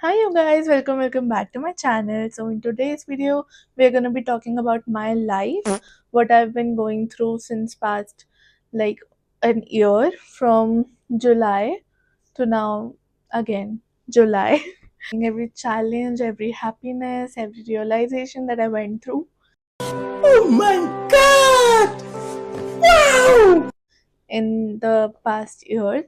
Hi you guys, welcome back to my channel. So in today's video, we're gonna be talking about my life, what I've been going through since past like an year from July to now again July. Every challenge, every happiness, every realization that I went through. Oh my god! Wow! In the past year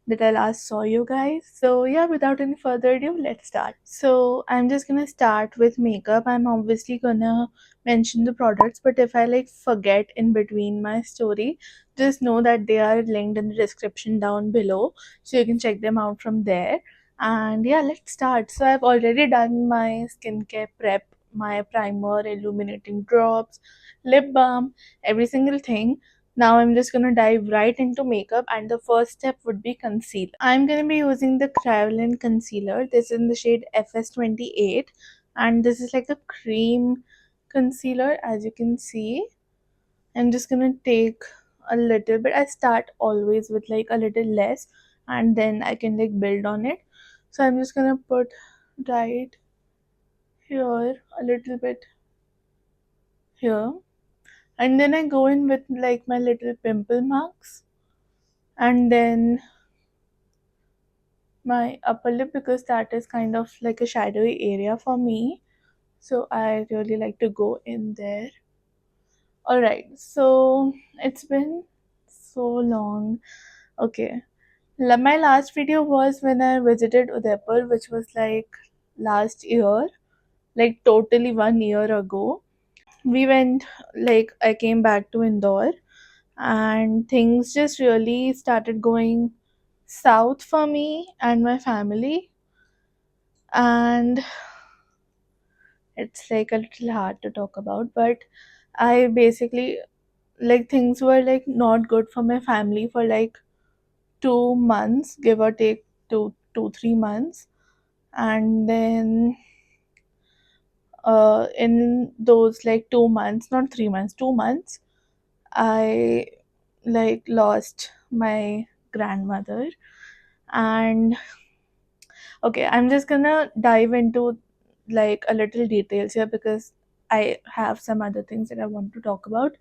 that I last saw you guys. So yeah, without any further ado, let's start. So I'm just gonna start with makeup. I'm obviously gonna mention the products, but if I like forget in between my story, just know that they are linked in the description down below, so you can check them out from there. And yeah, let's start. So I've already done my skincare prep, my primer, illuminating drops, lip balm, every single thing. Now I'm just gonna dive right into makeup, and the first step would be concealer. I'm gonna be using the Cryolan concealer. This is in the shade FS28, and this is like a cream concealer, as you can see. I'm just gonna take a little bit. I start always with like a little less, and then I can like build on it. So I'm just gonna put right here, a little bit here, and then I go in with like my little pimple marks, and then my upper lip, because that is kind of like a shadowy area for me, so I really like to go in there. All right, so it's been so long. Okay, my last video was when I visited Udaipur, which was like last year, like totally 1 year ago. We went, like I came back to Indore, and things just really started going south for me and my family, and it's like a little hard to talk about. But I basically, like, things were like not good for my family for like 2 months, give or take, 3 months. And then in those like 2 months, not 3 months, 2 months, I like lost my grandmother. And okay, I'm just gonna dive into like a little details here, because I have some other things that I want to talk about.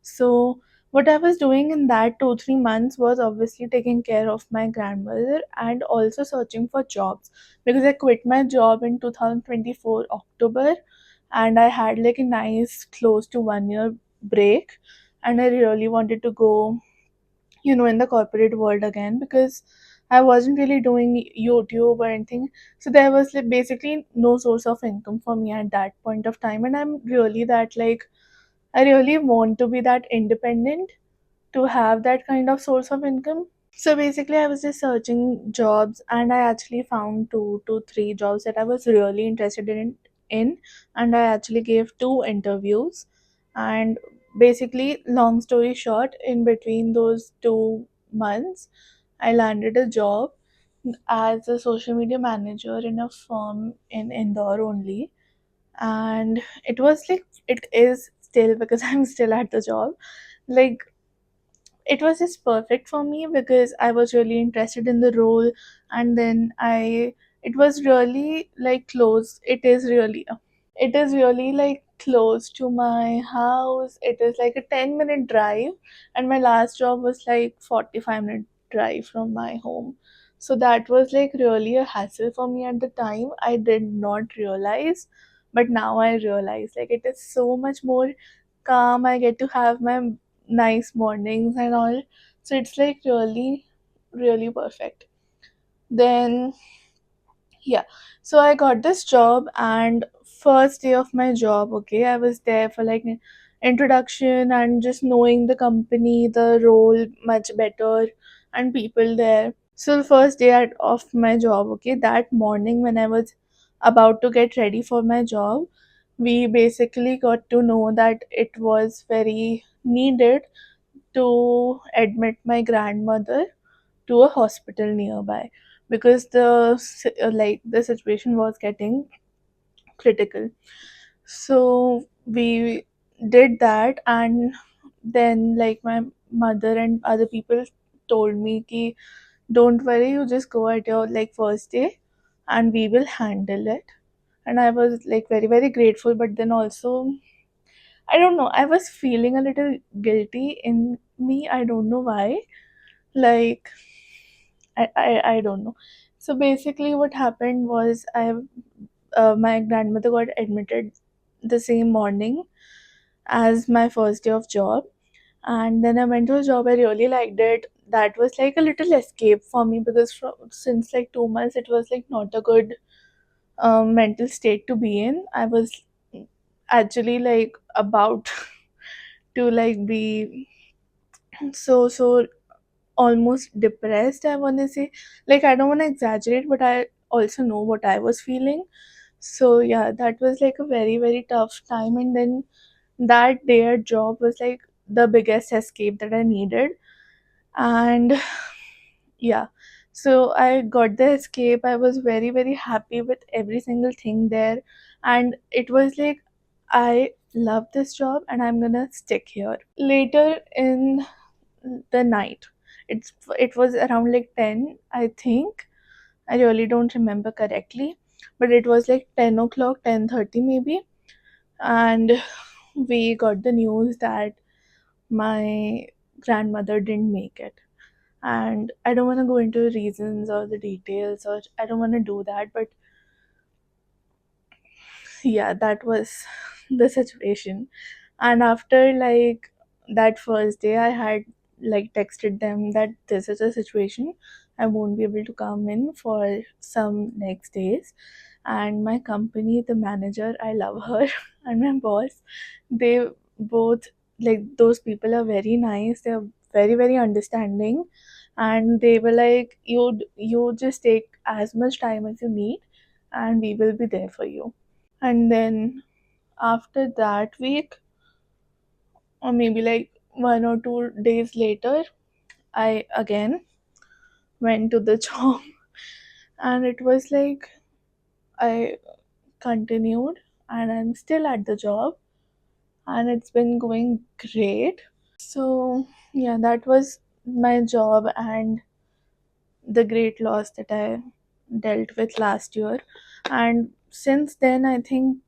So what I was doing in that 2 3 months was obviously taking care of my grandmother and also searching for jobs, because I quit my job in 2024 October, and I had like a nice close to 1 year break, and I really wanted to go, in the corporate world again, because I wasn't really doing YouTube or anything. So there was like basically no source of income for me at that point of time. And I'm really that like, I really want to be that independent to have that kind of source of income. So basically, I was just searching jobs, and I actually found two to three jobs that I was really interested in, and I actually gave two interviews. And basically, long story short, in between those 2 months, I landed a job as a social media manager in a firm in Indore only. And it was like, it is still, because I'm still at the job, like, it was just perfect for me because I was really interested in the role. And then it was really like close. It is really like close to my house. It is like a 10-minute drive, and my last job was like 45-minute drive from my home. So that was like really a hassle for me at the time. I did not realize, but now I realize like it is so much more calm. I get to have my nice mornings and all. So it's like really, really perfect. Then yeah, so I got this job, and first day of my job, okay, I was there for like an introduction and just knowing the company, the role much better, and people there. So the first day of my job, okay, that morning when I was about to get ready for my job, we basically got to know that it was very needed to admit my grandmother to a hospital nearby, because the situation was getting critical. So we did that, and then like my mother and other people told me ki, don't worry, you just go at your like first day, and we will handle it. And I was like very, very grateful, but then also, I don't know, I was feeling a little guilty in me. I don't know why. Like, I don't know. So basically, what happened was my grandmother got admitted the same morning as my first day of job, and then I went to a job. I really liked it. That was like a little escape for me because since like 2 months, it was like not a good mental state to be in. I was actually like about to like be so almost depressed, I want to say. Like, I don't want to exaggerate, but I also know what I was feeling. So yeah, that was like a very, very tough time. And then that day at job was like the biggest escape that I needed. And yeah, so I got the escape. I was very, very happy with every single thing there. And it was like, I love this job and I'm gonna stick here. Later in the night, it was around like 10, I think. I really don't remember correctly, but it was like 10 o'clock, 10:30 maybe. And we got the news that my grandmother didn't make it. And I don't want to go into reasons or the details, or I don't want to do that, but yeah, that was the situation. And after like that first day, I had like texted them that this is a situation, I won't be able to come in for some next days. And my company, the manager, I love her, and my boss, they both, like, those people are very nice. They're very, very understanding, and they were like, you just take as much time as you need, and we will be there for you. And then after that week, or maybe like 1 or 2 days later, I again went to the job, and it was like I continued, and I'm still at the job, and it's been going great. So yeah, that was my job and the great loss that I dealt with last year. And since then, I think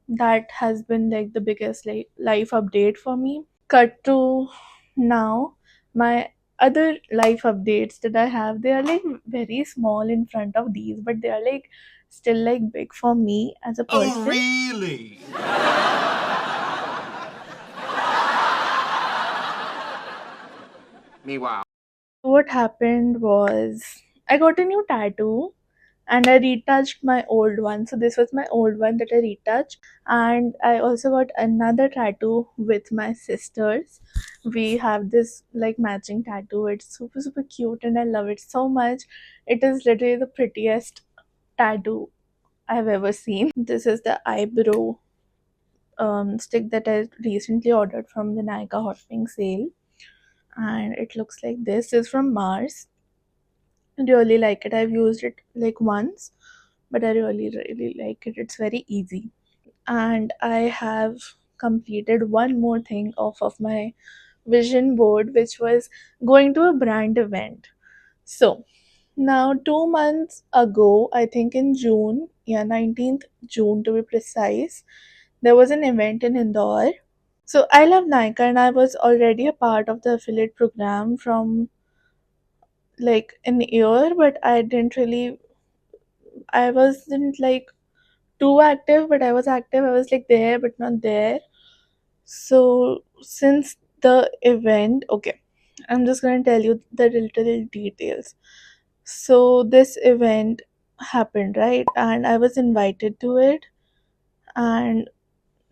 that has been like the biggest like life update for me. Cut to now, my other life updates that I have, they are like very small in front of these, but they are like still like big for me as a person. Oh, really? Meanwhile. What happened was, I got a new tattoo and I retouched my old one. So this was my old one that I retouched, and I also got another tattoo with my sisters. We have this like matching tattoo. It's super, super cute and I love it so much. It is literally the prettiest tattoo I've ever seen. This is the eyebrow stick that I recently ordered from the Nika Hot Pink sale, and it looks like this. Is from Mars. I really like it. I've used it like once, but I really, really like it. It's very easy. And I have completed one more thing off of my vision board, which was going to a brand event. So now, 2 months ago, I think in June, yeah, 19th June to be precise, there was an event in Indore. So I love Nika, and I was already a part of the affiliate program from like an year, but I wasn't like too active, but I was active. I was like there, but not there. So since the event, okay, I'm just gonna tell you the little details. So this event happened, right? And I was invited to it, and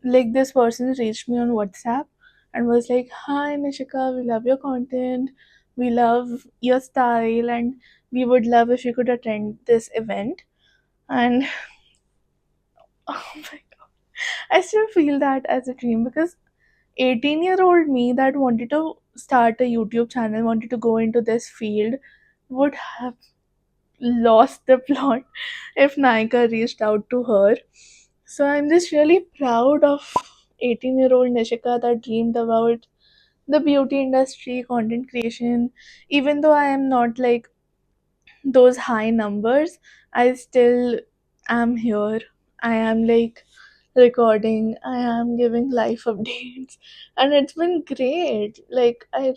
like this person reached me on WhatsApp and was like, "Hi Nishika, we love your content, we love your style, and we would love if you could attend this event." And oh my god, I still feel that as a dream because 18-year-old me that wanted to start a YouTube channel, wanted to go into this field, would have lost the plot if Naika reached out to her. So I'm just really proud of 18-year-old Nishika that dreamed about the beauty industry, content creation. Even though I am not like those high numbers, I still am here. I am like recording, I am giving life updates, and it's been great. Like, I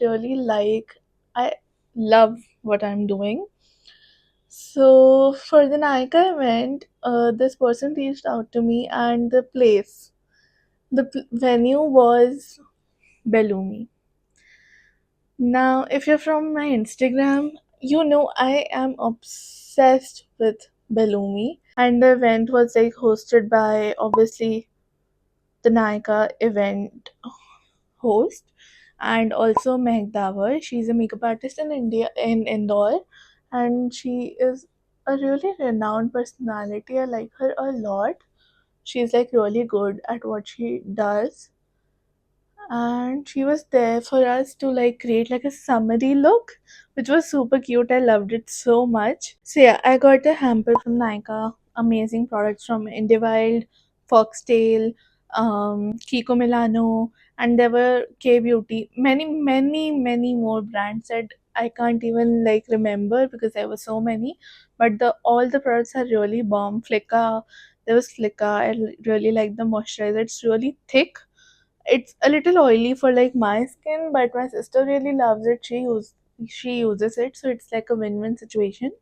love what I'm doing. So, for the Nika event, this person reached out to me, and the venue was Bellumi. Now, if you're from my Instagram, you know I am obsessed with Bellumi, and the event was like hosted by obviously the Nika event host, and also Mehak Dawar. She's a makeup artist in India, in Indore, and she is a really renowned personality. I like her a lot. She's like really good at what she does, and she was there for us to like create like a summery look, which was super cute. I loved it so much. So yeah, I got a hamper from Nika. Amazing products from Indivild, Foxtail, Kiko Milano, and there were K Beauty. Many more brands that I can't even like remember because there were so many. But the all the products are really bomb. Flicka, there was Flicka. Really like the moisturizer. It's really thick. It's a little oily for like my skin, but my sister really loves it. She uses it, so it's like a win-win situation,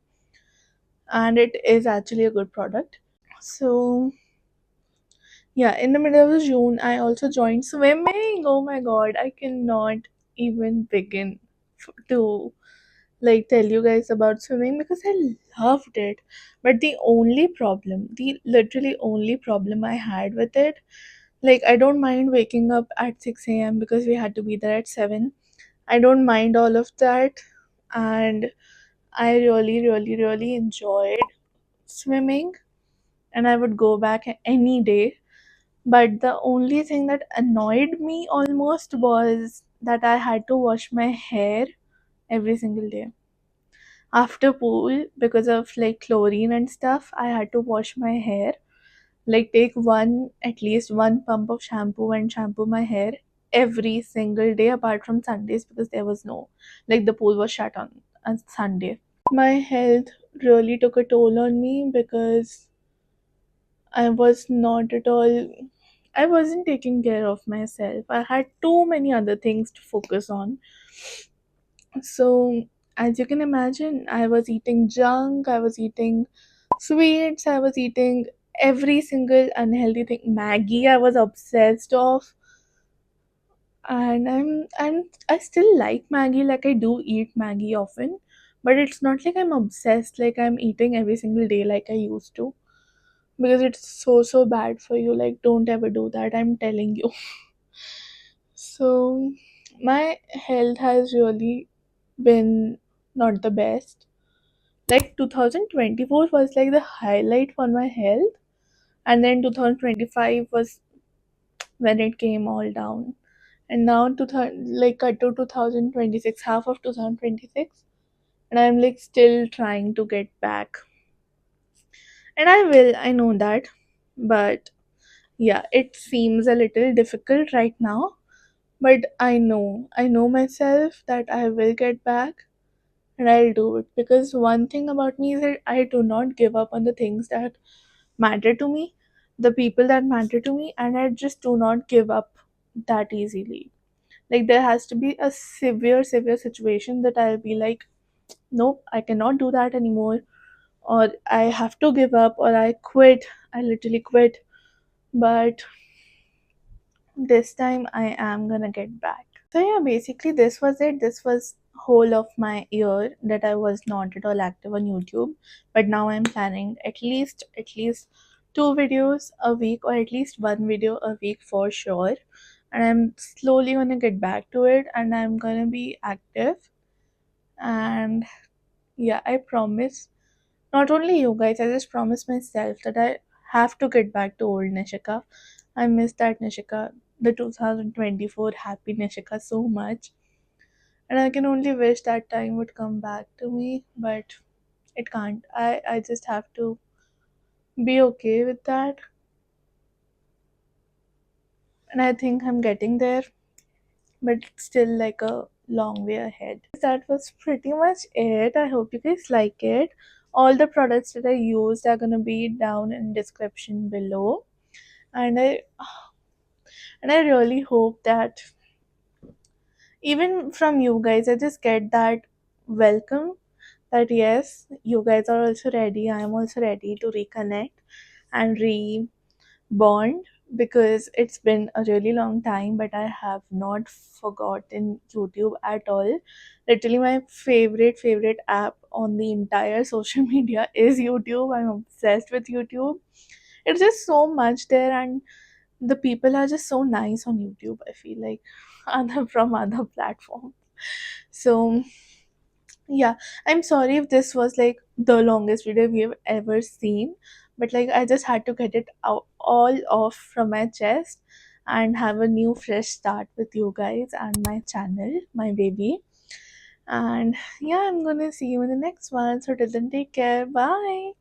and it is actually a good product. So yeah, in the middle of June, I also joined swimming. Oh my god, I cannot even begin to like tell you guys about swimming because I loved it. But the literally only problem I had with it, like I don't mind waking up at 6 a.m. because we had to be there at 7. I don't mind all of that, and I really enjoyed swimming, and I would go back any day. But the only thing that annoyed me almost was that I had to wash my hair every single day. After pool, because of like chlorine and stuff, I had to wash my hair. Like take at least one pump of shampoo and shampoo my hair every single day apart from Sundays because there was no, like the pool was shut on Sunday. My health really took a toll on me because I was not at all, I wasn't taking care of myself. I had too many other things to focus on. So, as you can imagine, I was eating junk, I was eating sweets, I was eating every single unhealthy thing. Maggie, I was obsessed of. And I still like Maggie, like I do eat Maggie often, but it's not like I'm obsessed, like I'm eating every single day like I used to. Because it's so bad for you. Like, don't ever do that, I'm telling you. So my health has really been not the best. Like 2024 was like the highlight for my health, and then 2025 was when it came all down. And now like cut to 2026, half of 2026, and I'm like still trying to get back. And I will, I know that, but yeah, it seems a little difficult right now, but I know myself that I will get back, and I'll do it because one thing about me is that I do not give up on the things that matter to me, the people that matter to me, and I just do not give up that easily. Like there has to be a severe situation that I'll be like, nope, I cannot do that anymore, or I have to give up, or I quit. I literally quit. But this time I am gonna get back. So yeah, basically this was it. This was whole of my year that I was not at all active on YouTube. But now I'm planning at least two videos a week, or at least one video a week for sure. And I'm slowly gonna get back to it, and I'm gonna be active. And yeah, I promise, not only you guys, I just promise myself that I have to get back to old Nishika. I miss that Nishika, the 2024 happy Nishika so much. And I can only wish that time would come back to me, but it can't. I just have to be okay with that. And I think I'm getting there, but it's still like a long way ahead. That was pretty much it. I hope you guys like it. All the products that I used are gonna be down in description below, and I really hope that even from you guys I just get that welcome, that yes, you guys are also ready, I am also ready to reconnect and bond, because it's been a really long time, but I have not forgotten YouTube at all. Literally, my favorite app on the entire social media is YouTube. I'm obsessed with YouTube. It's just so much there, and the people are just so nice on YouTube, I feel like, other from other platforms. So yeah, I'm sorry if this was like the longest video we have ever seen, but like I just had to get it out all off from my chest and have a new fresh start with you guys and my channel, my baby. And yeah, I'm gonna see you in the next one. So till then, take care. Bye.